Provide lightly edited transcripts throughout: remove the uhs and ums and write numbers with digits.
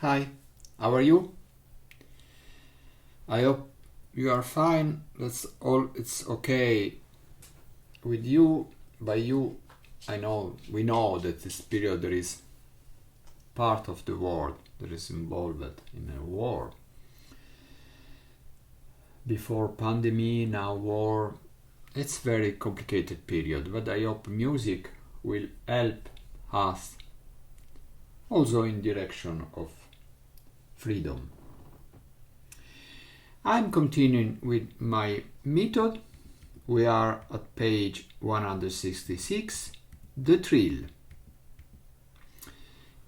Hi, how are you? I hope you are fine. That's all. It's okay with you. By you, we know that this period there is part of the world that is involved in a war. Before pandemic, now war. It's very complicated period, but I hope music will help us also in direction of freedom. I'm continuing with my method. We are at page 166, the trill.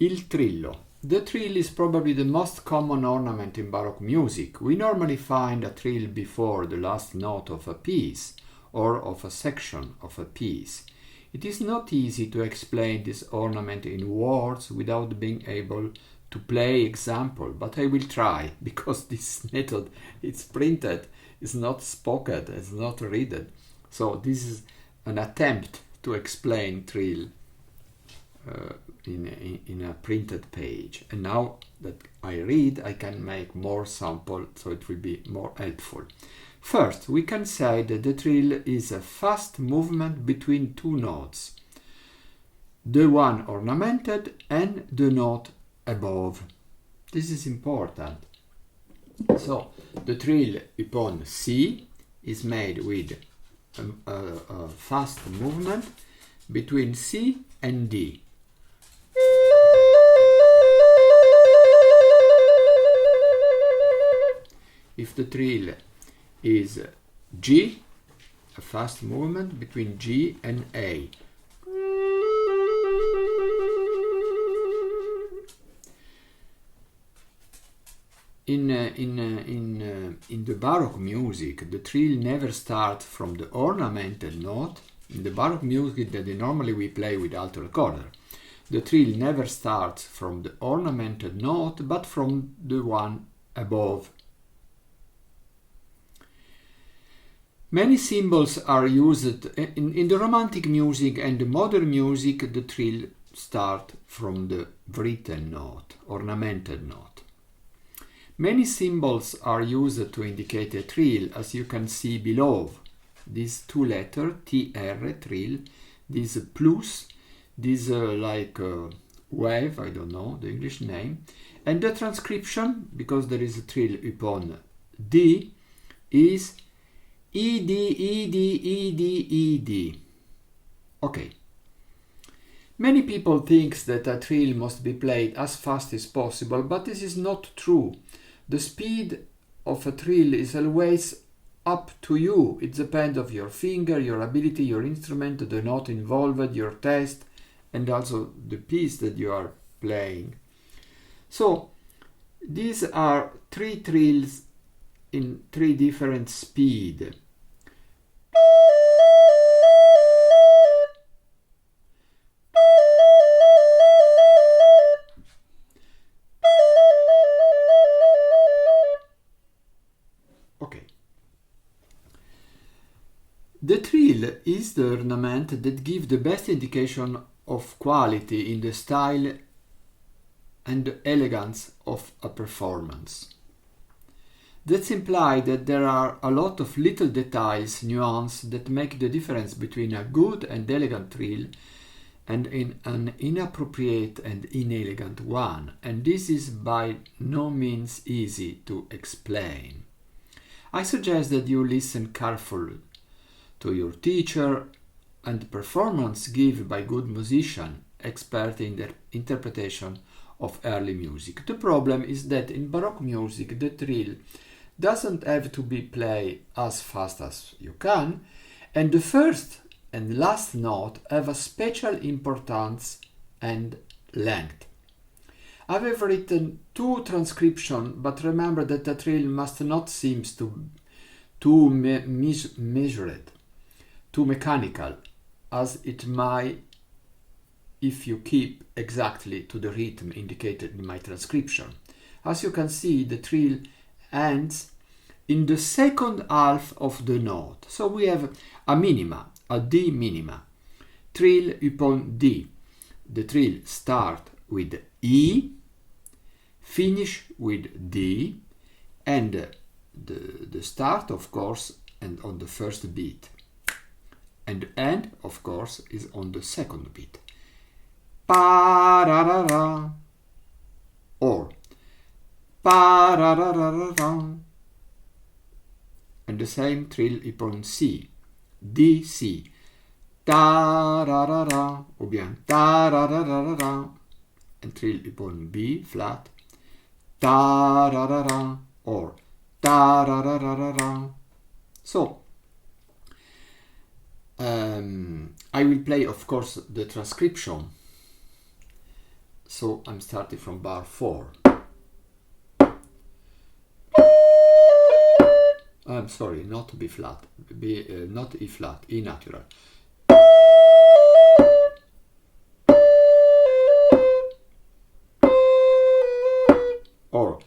Il trillo. The trill is probably the most common ornament in Baroque music. We normally find a trill before the last note of a piece or of a section of a piece. It is not easy to explain this ornament in words without being able to play example, but I will try, because this method is printed, is not spoken, is not read. So this is an attempt to explain trill in a printed page. And now that I read, I can make more sample, so it will be more helpful. First, we can say that the trill is a fast movement between two notes, the one ornamented and the note above. This is important. So the trill upon C is made with a fast movement between C and D. If the trill is G, a fast movement between G and A. In the Baroque music, the trill never starts from the ornamented note. In the Baroque music that normally we play with alto recorder, the trill never starts from the ornamented note, but from the one above. Many symbols are used in the Romantic music and the modern music. The trill starts from the written note, ornamented note. Many symbols are used to indicate a trill, as you can see below. These two letters, TR, trill, this plus, this like wave, I don't know the English name, and the transcription, because there is a trill upon D, is ED, ED, ED, ED. Okay. Many people think that a trill must be played as fast as possible, but this is not true. The speed of a trill is always up to you. It depends on your finger, your ability, your instrument, the note involved, your taste, and also the piece that you are playing. So these are three trills in three different speeds. Okay. The trill is the ornament that gives the best indication of quality in the style and elegance of a performance. That implies that there are a lot of little details, nuances that make the difference between a good and elegant trill and an inappropriate and inelegant one, and this is by no means easy to explain. I suggest that you listen carefully to your teacher and performance given by good musician, expert in the interpretation of early music. The problem is that in Baroque music the trill doesn't have to be played as fast as you can, and the first and last note have a special importance and length. I have written two transcriptions, but remember that the trill must not seem too measured, too mechanical, as it might if you keep exactly to the rhythm indicated in my transcription. As you can see, the trill ends in the second half of the note. So we have a minima, a D minima, trill upon D. The trill starts with E, finish with D, and the start, of course, and on the first beat, and the end, of course, is on the second beat. Pa-ra-ra-ra, or pa-ra-ra-ra-ra, and the same trill upon C, D, C, ta-ra-ra-ra, ou bien ta-ra-ra-ra-ra, and trill upon B flat, ta-ra-ra-ra, or ta-ra-ra-ra-ra. So, I will play, of course, the transcription. So I'm starting from bar 4. I'm sorry, not B flat, not E flat, E natural. Or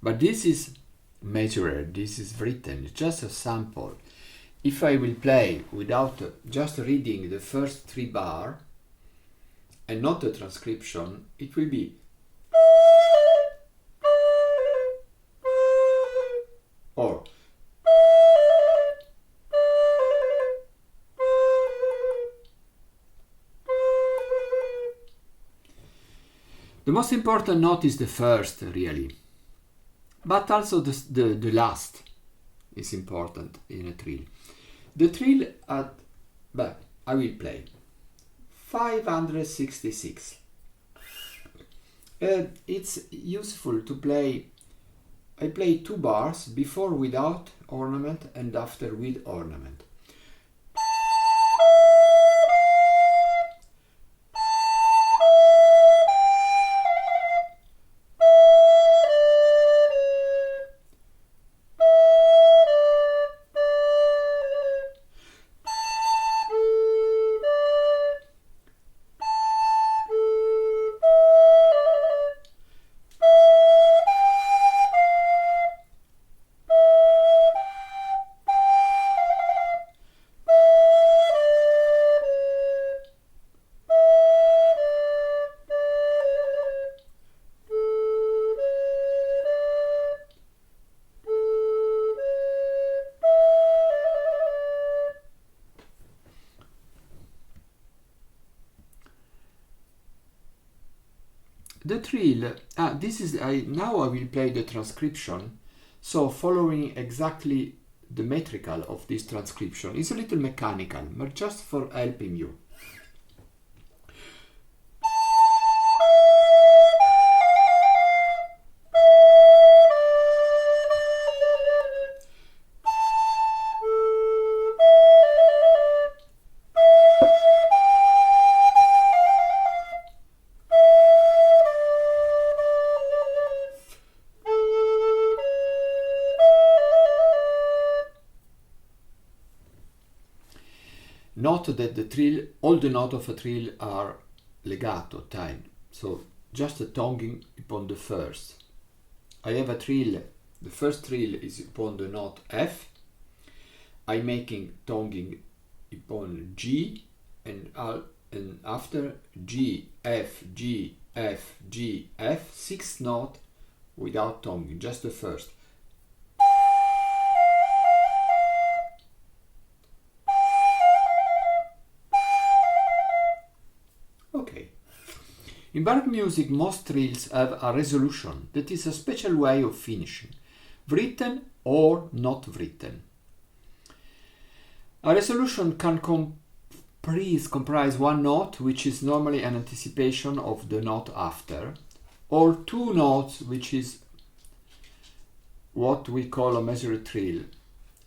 but this is measured, this is written, it's just a sample. If I will play without just reading the first 3 bars and not the transcription, it will be or the most important note is the first, really, but also the last is important in a trill. The trill I will play 566. It's useful to play. I play 2 bars before without ornament and after with ornament. The trill, now I will play the transcription, so following exactly the metrical of this transcription. It's a little mechanical, but just for helping you. Note that the trill, all the notes of a trill are legato time, so just a tonguing upon the first. I have a trill, the first trill is upon the note F. I'm making tonguing upon G, and after G, F, G, F, G, F, 6 notes without tonguing, just the first. In Baroque music, most trills have a resolution, that is a special way of finishing, written or not written. A resolution can comprise 1 note, which is normally an anticipation of the note after, or 2 notes, which is what we call a measured trill.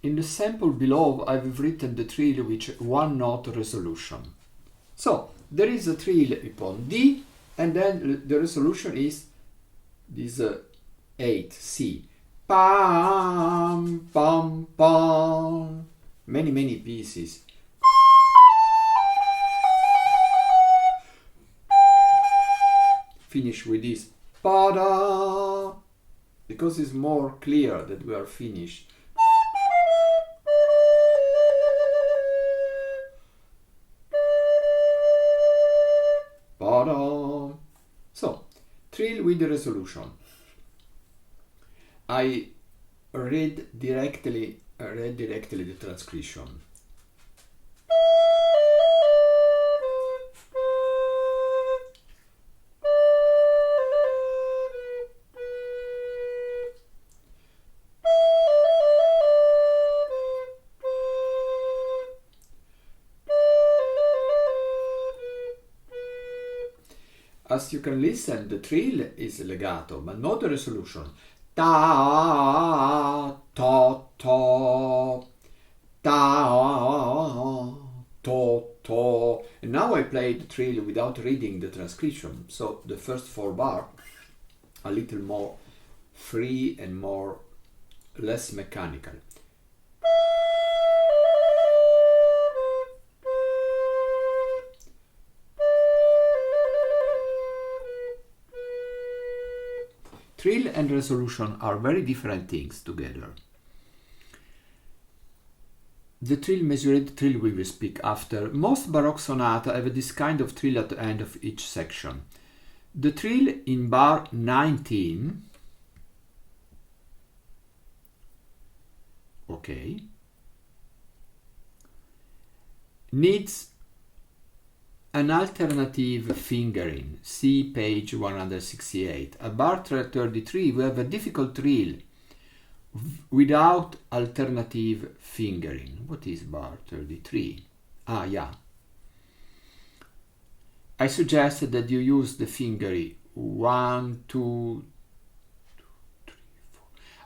In the sample below, I've written the trill with 1 note resolution. So, there is a trill upon D, and then the resolution is this 8, C. Pam, pam, pam. Many pieces. Finish with this. Pa-da! Because it's more clear that we are finished. trill with the resolution. I read directly the transcription. As you can listen, the trill is legato, but not the resolution. Ta, ta, ta, ta, to, to. And now I play the trill without reading the transcription. So the first 4 bars a little more free and less mechanical. Trill and resolution are very different things together. The trill measured trill we will speak after. Most Baroque sonata have this kind of trill at the end of each section. The trill in bar 19, okay, needs an alternative fingering. See page 168. At bar 33 we have a difficult trill without alternative fingering. What is bar 33? Ah, yeah. I suggest that you use the fingering 1, 2, 3, 4.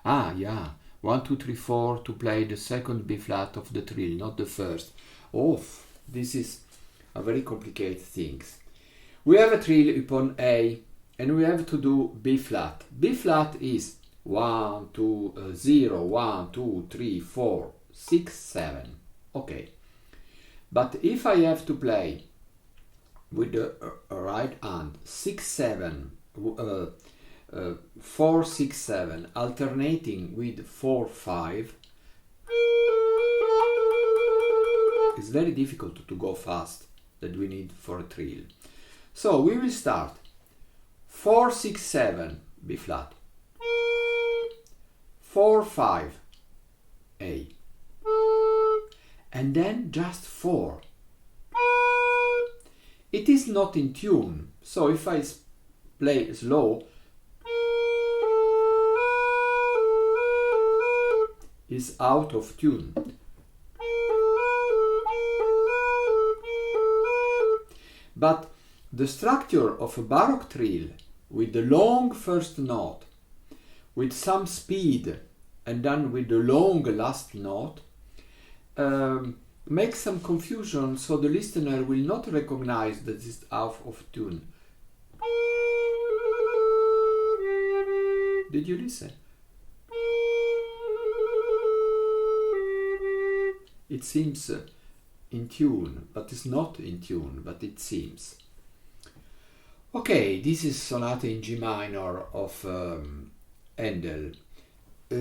Ah, yeah. 1, 2, 3, 4 to play the second B flat of the trill, not the first. Oh, this is a very complicated thing. We have a trill upon A and we have to do B flat. B flat is 1, 2, 0, 1, 2, 3, 4, 6, 7. Okay. But if I have to play with the right hand 6, 7, 4, 6, 7, alternating with 4, 5, it's very difficult to go fast that we need for a trill. So we will start 4, 6, 7 B flat, 4, 5 A, and then just 4. It is not in tune, so if I play slow, it's out of tune. But the structure of a Baroque trill with the long first note, with some speed, and then with the long last note, makes some confusion, so the listener will not recognize that it's out of tune. Did you listen? It seems in tune, but it's not in tune, but it seems. Okay, this is Sonata in G minor of Handel.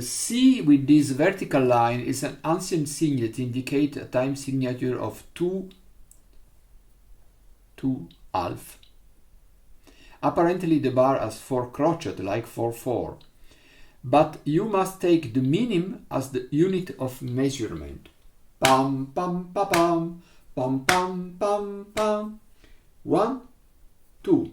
C with this vertical line is an ancient sign that indicates a time signature of 2 half. Apparently the bar has 4 crotchet like 4/4, but you must take the minim as the unit of measurement. Pam pam pa pam pam pam pam pam. 1, 2.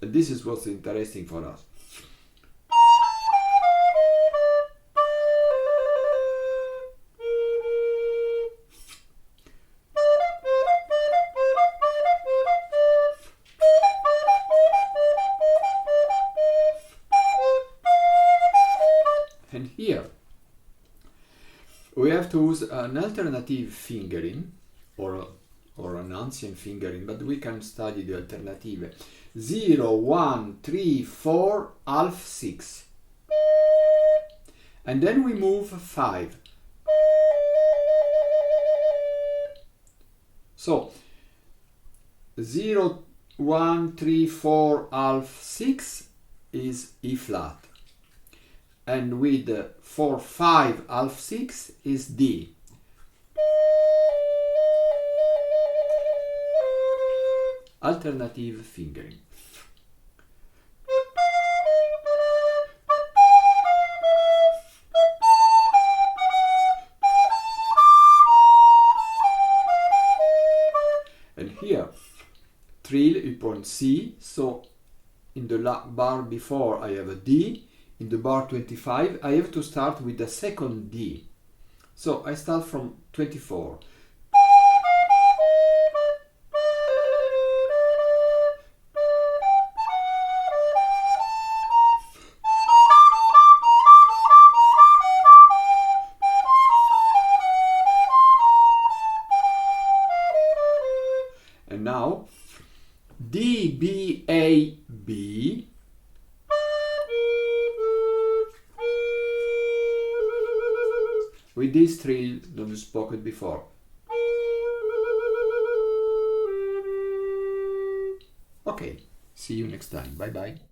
This is what's interesting for us. And here we have to use an alternative fingering or an ancient fingering, but we can study the alternative. 0, 1, 3, 4, half 6. And then we move 5. So 0, 1, 3, 4, half 6 is E flat, and with 4, 5, half 6 is D. Alternative fingering. And here, trill upon C, so in the bar before I have a D, in the bar 25 I have to start with the second D. So I start from 24. And now D, B, A, B. With this trill that we spoke before. Okay, see you next time. Bye bye.